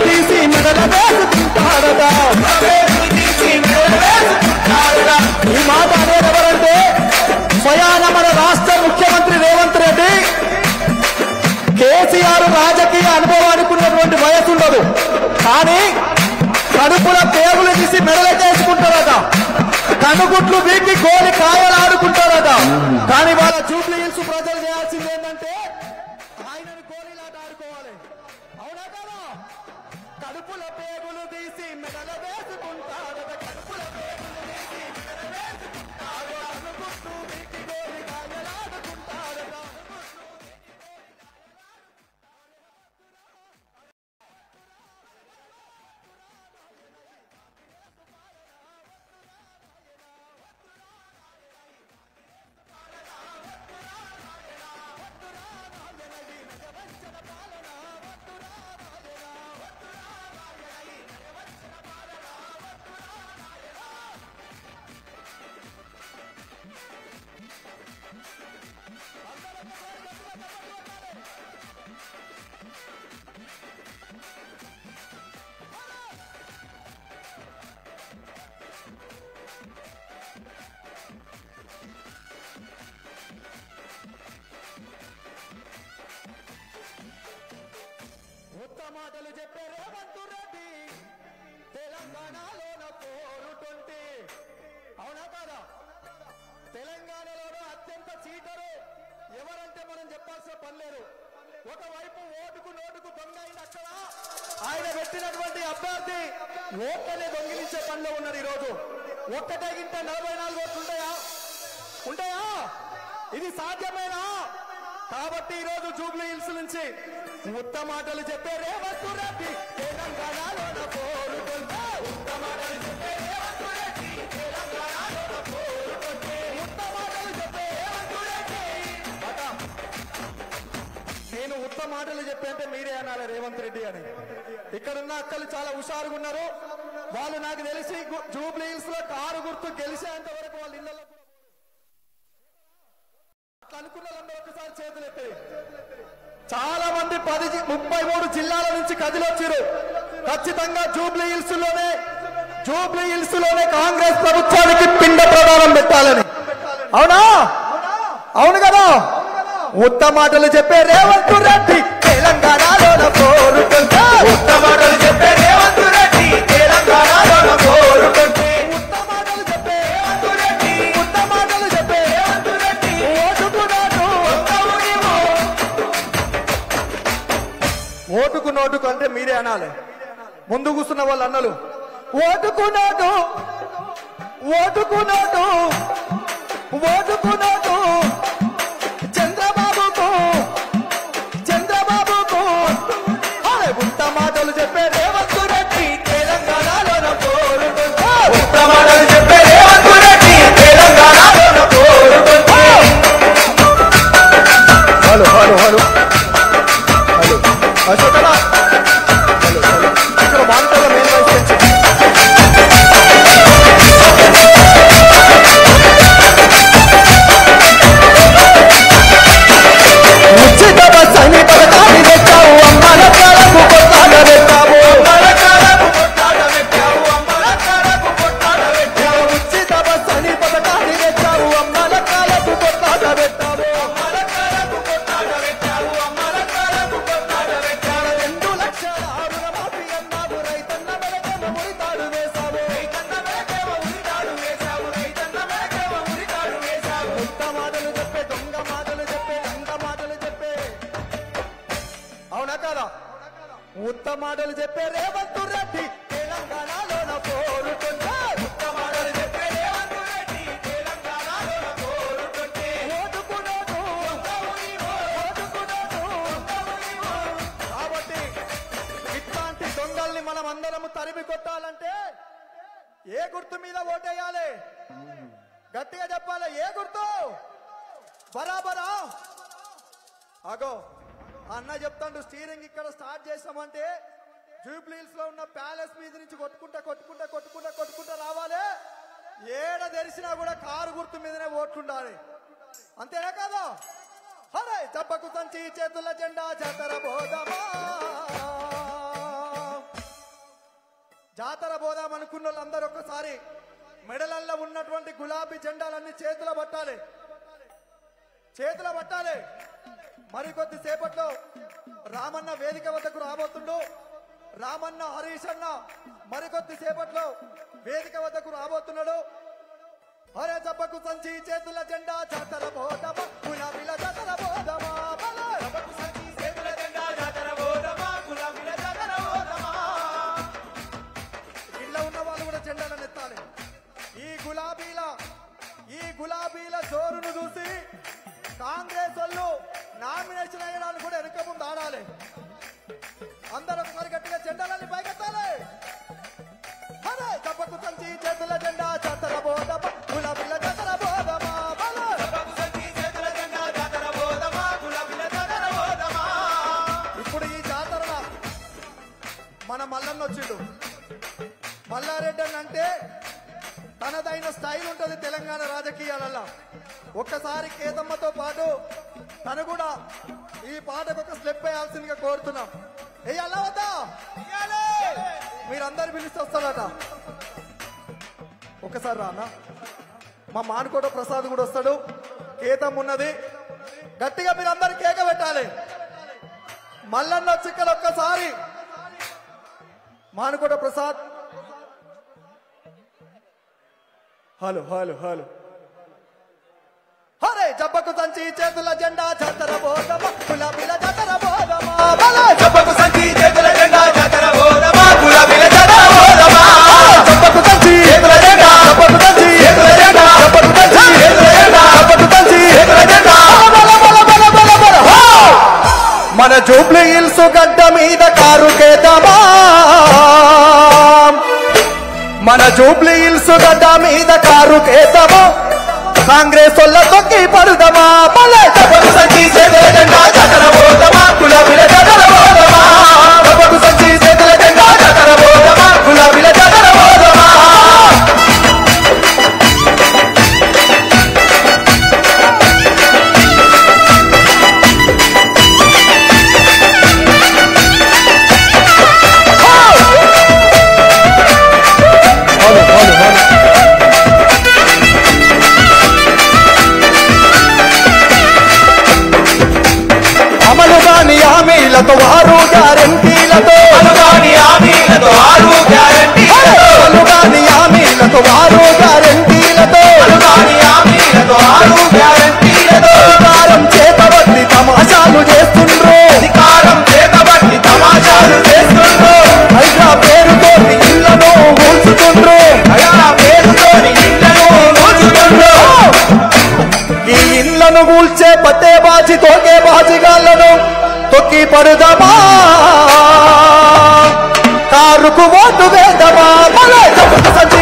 తీసి మెడల వేసుకుంటాడట. ఈ మాట అనేది ఎవరంటే స్వయాన మన రాష్ట్ర ముఖ్యమంత్రి రేవంత్ రెడ్డి. కేసీఆర్ రాజకీయ అనుభవానికి ఉన్నటువంటి వయసు ఉండదు, కానీ కడుపుల పేగులు తీసి మెడలకేసుకుంటారట. కనుగుట్లు వీటి గోలి కాయలు ఆడుకుంటారట. కానీ వాళ్ళ జూబ్లీ హిల్స్ ప్రజలు చేయాల్సింది ఏంటంటే ఆయనను గోలీలాట ఆడుకోవాలి. అవునా కదా? కడుపుల పేగులు తీసి మెడల వేసుకుంటారట. కడుపుల పేగులు తీసి మెడల వేసుకుంటారట. కనుగుట్లు వీటి గోలి కాయలు ఆడుకుంటారట. మాటలు చెప్పే రేవంత్ రెడ్డి తెలంగాణలోన పోరుతుంటే. అవునా కాదా? తెలంగాణలోనూ అత్యంత చీటరు ఎవరంటే మనం చెప్పాల్సిన పని లేదు. ఒకవైపు ఓటుకు నోటుకు దొంగ అయింది అక్కడ. ఆయన పెట్టినటువంటి అభ్యర్థి ఓట్లనే దొంగిలించే పనిలో ఉన్నారు. ఈరోజు ఒక్కటే గింట 44 ఓట్లు ఉంటాయా? ఇది సాధ్యమేనా? కాబట్టి ఈరోజు జూబ్లీ హిల్స్ నుంచి ఉత్తమ మాటలు చెప్పే రేవంత్ రెడ్డి తెలంగాణలోన పోరుతుంటే. ఉత్తమ మాటలు చెప్పే రేవంత్ రెడ్డి తెలంగాణలోన పోరుతుంటే. ఉత్తమ మాటలు చెప్పే రేవంత్ రెడ్డి. నేను ఉత్తమ మాటలు చెప్పే అంటే మీరే అనాలి రేవంత్ రెడ్డి అని. ఇక్కడున్న అక్కలు చాలా హుషారుగా ఉన్నారు. వాళ్ళు నాకు తెలిసి జూబ్లీ హిల్స్ లో కారు గుర్తు గెలిచేంత వరకు వాళ్ళ ఇళ్లలో అనుకున్న వాళ్ళందరూ ఒకసారి చేతులు ఎత్తాయి. చాలా మంది 33 జిల్లాల నుంచి కదిలొచ్చారు. ఖచ్చితంగా జూబ్లీ హిల్స్ లోనే కాంగ్రెస్ ప్రభుత్వానికి పిండ ప్రదానం పెట్టాలని. అవునా? అవును కదా? ఉత్తమ మాటలు చెప్పే రేవంత్ రెడ్డి తెలంగాణలోన పోరుతుంటే. ఉత్తమ మాటలు చెప్పే రేవంత్ రెడ్డి తెలంగాణలోన పోరుతుంటే. ఉత్తమ మాటలు చెప్పే రేవంత్ రెడ్డి. ఉత్తమ మాటలు చెప్పే రేవంత్ రెడ్డి. ఓటుకు నోటుకు అంటే మీరే అనాలి. ముందు కూర్చున్న వాళ్ళు అన్నలు ఓటుకు నోటు చంద్రబాబుకు అరే ఉత్తమ మాటలు చెప్పే రేవంత్ రెడ్డి తెలంగాణలోన పోరుతుంటే. ఉత్తమ మాటలు చెప్పే రేవంత్ రెడ్డి తెలంగాణలోన పోరుతుంటే. హలో అశోకనా ఇక్కడ మానిటర్ల మెయిన్ వైస్ ఉచిత బస్సు అని పథకాన్ని తెచ్చావు. అమ్మల కాలకు కొట్టాడ పెట్టావు. ఉచిత బస్సు అని పథకాన్ని తెచ్చావు. అమ్మల కాలకు కొట్టాడ పెట్టావు. 2 లక్షల రుణమాఫీ అన్నావు. రైతన్న మెడకేమో ఉరితాడు వేశావు. ఉత్తమ మాటలు చెప్పే దొంగ మాటలు చెప్పే లంగ మాటలు చెప్పే. అవునా కదా? ఉత్తమ మాటలు చెప్పే రేవంత్ రెడ్డి తెలంగాణలోన పోరుతుంటే. ఉత్తమ మాటలు చెప్పే రేవంత్ రెడ్డి తెలంగాణలోన పోరుతుంటే. ఓటుకు నోటు. కాబట్టి ఇట్లాంటి దొంగల్ని మనం అందరము తరిమి కొట్టాలంటే ఏ గుర్తు మీద ఓటేయాలి? గట్టిగా చెప్పాలి. ఏ గుర్తు? బరాబరా. అగో అన్న చెప్తాడు స్టీరింగ్ ఇక్కడ స్టార్ట్ చేసామంటే జూబ్లీ హిల్స్ లో ఉన్న ప్యాలెస్ మీద నుంచి కొట్టుకుంటా రావాలి. ఏడ తెరిచినా కూడా కారు గుర్తు మీదనే ఓట్లుండాలి. అంతేనా కాదా? అరే చెప్పకు సంచి చేతుల జెండా జాతర బోధమా. జాతర పోదాం అనుకున్న వాళ్ళందరూ ఒక్కసారి మెడలల్లో ఉన్నటువంటి గులాబీ జెండాలన్నీ చేతుల పట్టాలి, చేతుల పట్టాలి. మరికొద్ది సేపట్లో రామన్న వేదిక వద్దకు రాబోతుండు. రామన్న హరీష్ అన్న మరికొద్ది సేపట్లో వేదిక వద్దకు రాబోతున్నాడు. అరే జబ్బకు సంచి చేతుల జెండా జాతర పోదమా, గులాబీల జాతర పోదమా, జబ్బకు సంచి చేతుల జెండా జాతర పోదమా, గులాబీల జాతర పోదమా. ఇళ్ళ ఉన్న వాళ్ళు కూడా జెండాలను ఎత్తాలి. ఈ గులాబీల జోరును చూసి కాంగ్రెస్ వాళ్ళు నామినేషన్ అయ్యడానికి కూడా వెనుక ముందు ఆడాలి. అందరూ ఒకసారి గట్టిగా జెండాలని పైకెత్తాలి. అరే జబ్బకు సంచి చేతుల జెండా జాతర పోదమా, గులాబీల జాతర పోదమా, జబ్బకు సంచి చేతుల జెండా జాతర పోదమా, గులాబీల జాతర పోదమా. ఇప్పుడు ఈ జాతర మన మల్లన్న వచ్చిండు. మల్లారెడ్డి అంటే తనదైన స్టైల్ ఉంటుంది తెలంగాణ రాజకీయాలలో. ఒక్కసారి కేతమ్మతో పాటు తను కూడా ఈ పాటకు ఒక స్టెప్ వేయాల్సిందిగా కోరుతున్నాం. వేయాలా వద్దా? మీరందరు పిలిస్తే వస్తారట. ఒకసారి రానా మా మానుకోట ప్రసాద్ కూడా వస్తాడు. కేతమ్మ ఉన్నది. గట్టిగా మీరందరు కేక పెట్టాలి. మల్లన్న చిక్కలు ఒక్కసారి Manukota Prasad. Hello hello hello. హరే జబ్బకు సంచి చేతుల జెండా జాతర పోదమా, గులాబీల జాతర పోదమా, జబ్బకు సంచి చేతుల జెండా జాతర పోదమా, గులాబీల జాతర పోదమా, జబ్బకు సంచి చేతుల జెండా, జబ్బకు సంచి చేతుల జెండా, జబ్బకు సంచి చేతుల జెండా, జబ్బకు సంచి చేతుల జెండా. మన జూబ్లీ హిల్స్ గడ్డ మీద కారు కేదమా, మన జూబ్లీ హిల్స్ గడ్డ మీద కారు కేదమా, కాంగ్రెస్ వాళ్ళ తొక్కి పడుదమా, జబ్బకు సంచి చేతుల జెండా జాతర పోదమా, గులాబీల జాతర పోదమా, జబ్బకు సంచి చేతుల జెండా జాతర పోదమా, గులాబీల జాతర పోదమా. హామీలతో ఆరు గ్యారెంటీలతో, హామీలతో ఆరు గ్యారెంటీలతో, హామీలతో ఆరు గ్యారెంటీలతో, హామీలతో ఆరు గ్యారెంటీలతో. అధికారం చేతబట్టి తమాషాలు చేస్తుండ్రు, అధికారం చేతబట్టి తమాషాలు చేస్తుండ్రు. హైడ్రా పేరుతో ఇళ్లను కూల్చుతుండ్రు, హైడ్రా పేరుతో ఇళ్లను కూల్చుతుండ్రు. ఈ ఇళ్లను కూల్చే పట్టే బాజీ తోకే బాజీగాళ్లను తొక్కి పడుదమా, కారుకు ఓటు వేదమా, జబ్బకు సంచి